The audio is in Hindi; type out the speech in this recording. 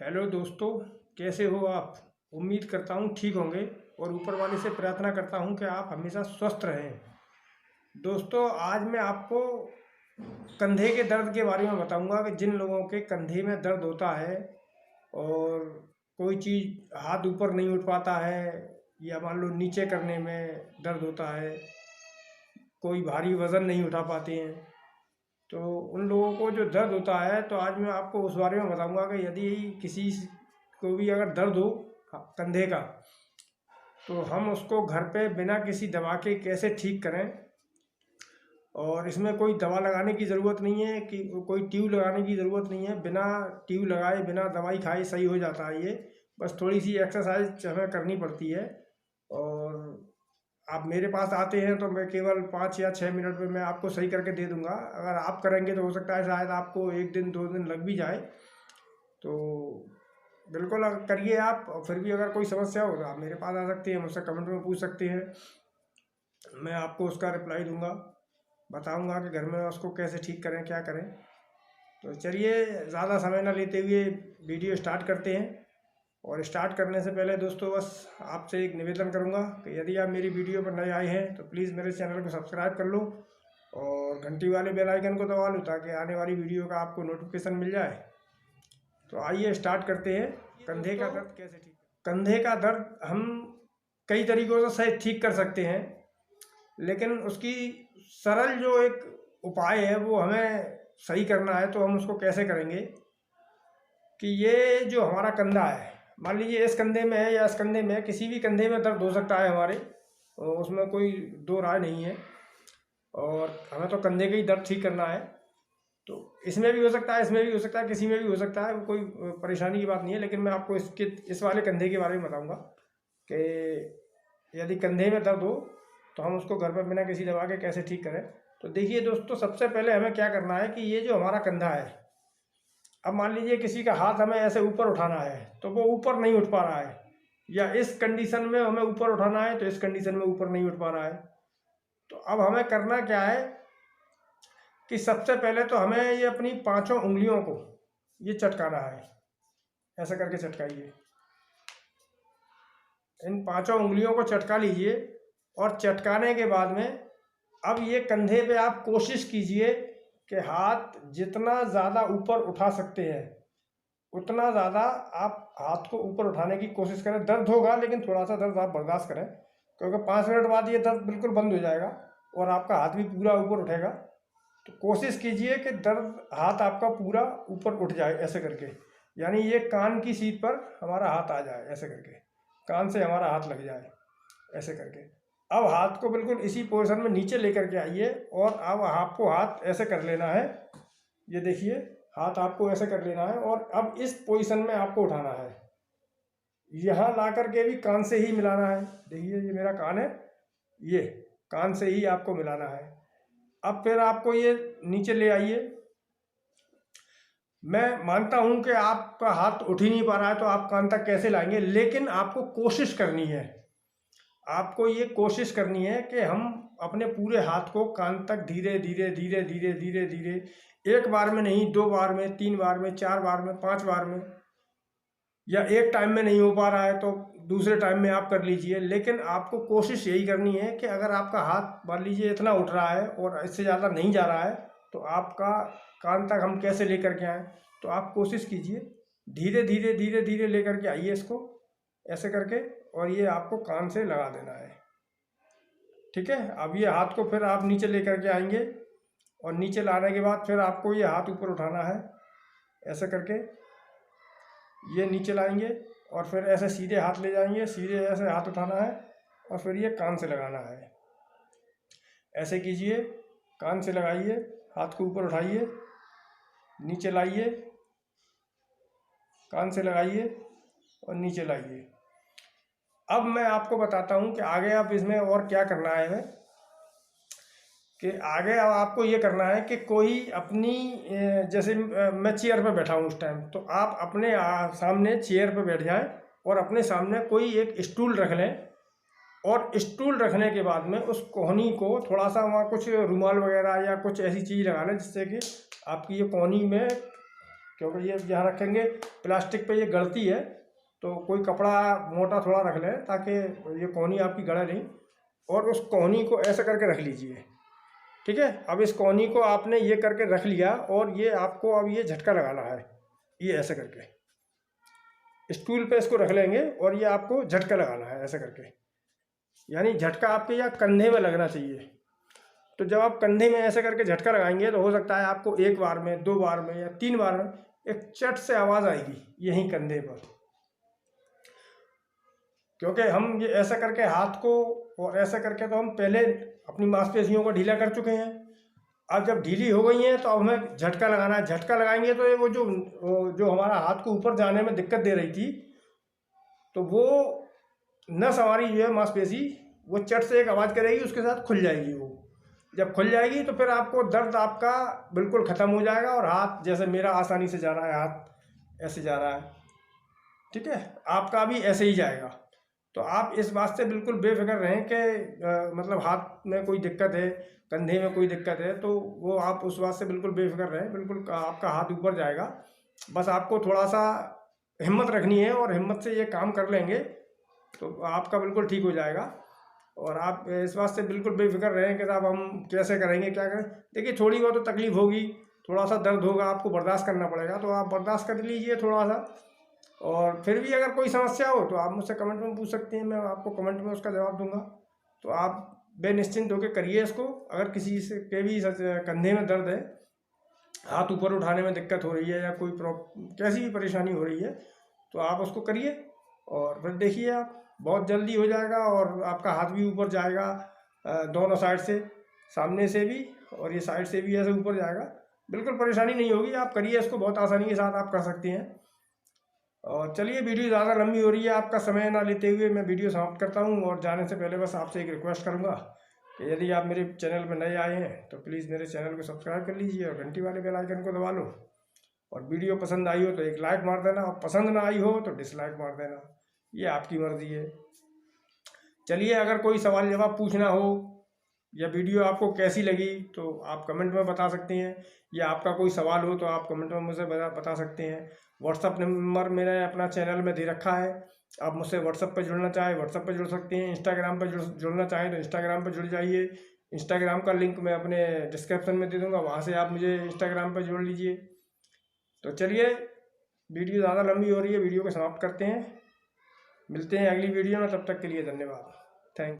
हेलो दोस्तों, कैसे हो आप। उम्मीद करता हूँ ठीक होंगे और ऊपर वाले से प्रार्थना करता हूँ कि आप हमेशा स्वस्थ रहें। दोस्तों, आज मैं आपको कंधे के दर्द के बारे में बताऊंगा कि जिन लोगों के कंधे में दर्द होता है और कोई चीज़ हाथ ऊपर नहीं उठ पाता है या मान लो नीचे करने में दर्द होता है, कोई भारी वज़न नहीं उठा पाते हैं, तो उन लोगों को जो दर्द होता है, तो आज मैं आपको उस बारे में बताऊंगा कि यदि किसी को भी अगर दर्द हो कंधे का, तो हम उसको घर पे बिना किसी दवा के कैसे ठीक करें। और इसमें कोई दवा लगाने की ज़रूरत नहीं है, कि कोई ट्यूब लगाने की ज़रूरत नहीं है। बिना ट्यूब लगाए बिना दवाई खाए सही हो जाता है ये। बस थोड़ी सी एक्सरसाइज हमें करनी पड़ती है। और आप मेरे पास आते हैं तो मैं केवल 5 या 6 मिनट में मैं आपको सही करके दे दूंगा। अगर आप करेंगे तो हो सकता है शायद आपको 1 दिन 2 दिन लग भी जाए। तो बिल्कुल करिए आप। और फिर भी अगर कोई समस्या हो तो आप मेरे पास आ सकते हैं, मुझसे कमेंट में पूछ सकते हैं, मैं आपको उसका रिप्लाई दूंगा, बताऊंगा कि घर में उसको कैसे ठीक करें, क्या करें। तो चलिए, ज़्यादा समय ना लेते हुए वीडियो स्टार्ट करते हैं। और स्टार्ट करने से पहले दोस्तों, बस आपसे एक निवेदन करूंगा कि यदि आप मेरी वीडियो पर नए आए हैं तो प्लीज़ मेरे चैनल को सब्सक्राइब कर लो और घंटी वाले बेल आइकन को दबा लो ताकि आने वाली वीडियो का आपको नोटिफिकेशन मिल जाए। तो आइए स्टार्ट करते हैं। कंधे का दर्द कैसे ठीक। कंधे का दर्द हम कई तरीक़ों से ठीक कर सकते हैं, लेकिन उसकी सरल जो एक उपाय है वो हमें सही करना है। तो हम उसको कैसे करेंगे कि ये जो हमारा कंधा है, मान लीजिए इस कंधे में है या इस कंधे में है, किसी भी कंधे में दर्द हो सकता है हमारे, और उसमें कोई दो राय नहीं है। और हमें तो कंधे का ही दर्द ठीक करना है। तो इसमें भी हो सकता है, इसमें भी हो सकता है, किसी में भी हो सकता है, कोई परेशानी की बात नहीं है। लेकिन मैं आपको इस वाले कंधे के बारे में बताऊंगा कि यदि कंधे में दर्द हो तो हम उसको घर पर बिना किसी दवा के कैसे ठीक करें। तो देखिए दोस्तों, सबसे पहले हमें क्या करना है कि ये जो हमारा कंधा है, अब मान लीजिए किसी का हाथ हमें ऐसे ऊपर उठाना है तो वो ऊपर नहीं उठ पा रहा है, या इस कंडीशन में हमें ऊपर उठाना है तो इस कंडीशन में ऊपर नहीं उठ पा रहा है। तो अब हमें करना क्या है कि सबसे पहले तो हमें ये अपनी 5 उंगलियों को ये चटकाना है। ऐसा करके चटकाइए, इन 5 उंगलियों को चटका लीजिए। और चटकाने के बाद में अब ये कंधे पे आप कोशिश कीजिए कि हाथ जितना ज़्यादा ऊपर उठा सकते हैं उतना ज़्यादा आप हाथ को ऊपर उठाने की कोशिश करें। दर्द होगा लेकिन थोड़ा सा दर्द आप बर्दाश्त करें, क्योंकि 5 मिनट बाद ये दर्द बिल्कुल बंद हो जाएगा और आपका हाथ भी पूरा ऊपर उठेगा। तो कोशिश कीजिए कि दर्द हाथ आपका पूरा ऊपर उठ जाए ऐसे करके, यानी ये कान की सीध पर हमारा हाथ आ जाए, ऐसे करके कान से हमारा हाथ लग जाए ऐसे करके। अब हाथ को बिल्कुल इसी पोजीशन में नीचे लेकर के आइए और अब आपको हाथ ऐसे कर लेना है। ये देखिए, हाथ आपको ऐसे कर लेना है और अब इस पोजीशन में आपको उठाना है। यहाँ ला करके भी कान से ही मिलाना है। देखिए, ये मेरा कान है, ये कान से ही आपको मिलाना है। अब फिर आपको ये नीचे ले आइए। मैं मानता हूं कि आपका हाथ उठ ही नहीं पा रहा है तो आप कान तक कैसे लाएंगे, लेकिन आपको कोशिश करनी है। आपको ये कोशिश करनी है कि हम अपने पूरे हाथ को कान तक धीरे धीरे धीरे धीरे धीरे धीरे, एक बार में नहीं, 2 बार में, 3 बार में, 4 बार में, 5 बार में, या एक टाइम में नहीं हो पा रहा है तो दूसरे टाइम में आप कर लीजिए। लेकिन आपको कोशिश यही करनी है कि अगर आपका हाथ मान लीजिए इतना उठ रहा है और इससे ज़्यादा नहीं जा रहा है तो आपका कान तक हम कैसे लेकर के आएँ। तो आप कोशिश कीजिए, धीरे धीरे धीरे धीरे लेकर के आइए इसको ऐसे करके, और ये आपको कान से लगा देना है। ठीक है। अब ये हाथ को फिर आप नीचे लेकर के आएंगे और नीचे लाने के बाद फिर आपको ये हाथ ऊपर उठाना है ऐसे करके, ये नीचे लाएंगे और फिर ऐसे सीधे हाथ ले जाएंगे, सीधे ऐसे हाथ उठाना है और फिर ये कान से लगाना है। ऐसे कीजिए, कान से लगाइए, हाथ को ऊपर उठाइए, नीचे लाइए, कान से लगाइए और नीचे लाइए। अब मैं आपको बताता हूँ कि आगे आप इसमें और क्या करना है हमें, कि आगे अब आपको ये करना है कि कोई अपनी जैसे मैं चेयर पर बैठा हूँ उस टाइम, तो आप अपने सामने चेयर पर बैठ जाएं और अपने सामने कोई एक स्टूल रख लें। और स्टूल रखने के बाद में उस कोहनी को थोड़ा सा वहाँ कुछ रुमाल वगैरह या कुछ ऐसी चीज़ लगा लें जिससे कि आपकी ये कोहनी में क्योंकि ये यहाँ रखेंगे प्लास्टिक पे ये गड़ती है, तो कोई कपड़ा मोटा थोड़ा रख लें ताकि ये कोहनी आपकी गड़े नहीं। और उस कोहनी को ऐसे करके रख लीजिए, ठीक है। अब इस कोहनी को आपने ये करके रख लिया और ये आपको अब ये झटका लगाना है, ये ऐसे करके स्टूल पे इसको रख लेंगे और ये आपको झटका लगाना है ऐसे करके, यानी झटका आपके यहाँ कंधे में लगना चाहिए। तो जब आप कंधे में ऐसे करके झटका लगाएंगे तो हो सकता है आपको 1 बार में, 2 बार में या 3 बार में एक चट से आवाज़ आएगी यहीं कंधे पर, क्योंकि हम ये ऐसा करके हाथ को और ऐसा करके तो हम पहले अपनी मांसपेशियों को ढीला कर चुके हैं। अब जब ढीली हो गई हैं तो अब हमें झटका लगाना है। झटका लगाएंगे तो ये वो जो हमारा हाथ को ऊपर जाने में दिक्कत दे रही थी, तो वो नस हमारी जो है मांसपेशी वो चट से एक आवाज़ करेगी, उसके साथ खुल जाएगी। वो जब खुल जाएगी तो फिर आपको दर्द आपका बिल्कुल ख़त्म हो जाएगा और हाथ जैसे मेरा आसानी से जा रहा है, हाथ ऐसे जा रहा है, ठीक है, आपका भी ऐसे ही जाएगा। तो आप इस बात से बिल्कुल बेफिक्र रहें कि मतलब हाथ में कोई दिक्कत है, कंधे में कोई दिक्कत है, तो वो आप उस बात से बिल्कुल बेफिक्र रहें, बिल्कुल आपका हाथ ऊपर जाएगा। बस आपको थोड़ा सा हिम्मत रखनी है और हिम्मत से ये काम कर लेंगे तो आपका बिल्कुल ठीक हो जाएगा। और आप इस बात से बिल्कुल बेफिक्र रहें कि साहब हम कैसे करेंगे, क्या करें। देखिए थोड़ी बहुत तो तकलीफ़ होगी, थोड़ा सा दर्द होगा, आपको बर्दाश्त करना पड़ेगा, तो आप बर्दाश्त कर लीजिए थोड़ा सा। और फिर भी अगर कोई समस्या हो तो आप मुझसे कमेंट में पूछ सकती हैं, मैं आपको कमेंट में उसका जवाब दूंगा। तो आप बेनिश्चिंत होकर करिए इसको। अगर किसी से के भी कंधे में दर्द है, हाथ ऊपर उठाने में दिक्कत हो रही है या कोई कैसी भी परेशानी हो रही है, तो आप उसको करिए और फिर देखिए आप बहुत जल्दी हो जाएगा और आपका हाथ भी ऊपर जाएगा, दोनों साइड से, सामने से भी और ये साइड से भी ऐसे ऊपर जाएगा। बिल्कुल परेशानी नहीं होगी, आप करिए इसको, बहुत आसानी के साथ आप कर सकती हैं। और चलिए वीडियो ज़्यादा लंबी हो रही है, आपका समय ना लेते हुए मैं वीडियो समाप्त करता हूँ। और जाने से पहले बस आपसे एक रिक्वेस्ट करूँगा कि यदि आप मेरे चैनल पर नए आए हैं तो प्लीज़ मेरे चैनल को सब्सक्राइब कर लीजिए और घंटी वाले बेल आइकन को दबा लो। और वीडियो पसंद आई हो तो एक लाइक मार देना, और पसंद ना आई हो तो डिसलाइक मार देना, ये आपकी मर्ज़ी है। चलिए, अगर कोई सवाल जवाब पूछना हो या वीडियो आपको कैसी लगी तो आप कमेंट में बता सकते हैं, या आपका कोई सवाल हो तो आप कमेंट में मुझसे बता सकते हैं। व्हाट्सअप नंबर मैंने अपना चैनल में दे रखा है, आप मुझसे व्हाट्सअप पर जुड़ना चाहें व्हाट्सअप पर जुड़ सकते हैं, इंस्टाग्राम पर जुड़ना चाहें तो इंस्टाग्राम पर जुड़ जाइए। इंस्टाग्राम का लिंक मैं अपने डिस्क्रिप्शन में दे दूँगा, वहाँ से आप मुझे इंस्टाग्राम पर जोड़ लीजिए। तो चलिए, वीडियो ज़्यादा लंबी हो रही है, वीडियो को समाप्त करते हैं। मिलते हैं अगली वीडियो में, तब तक के लिए धन्यवाद। थैंक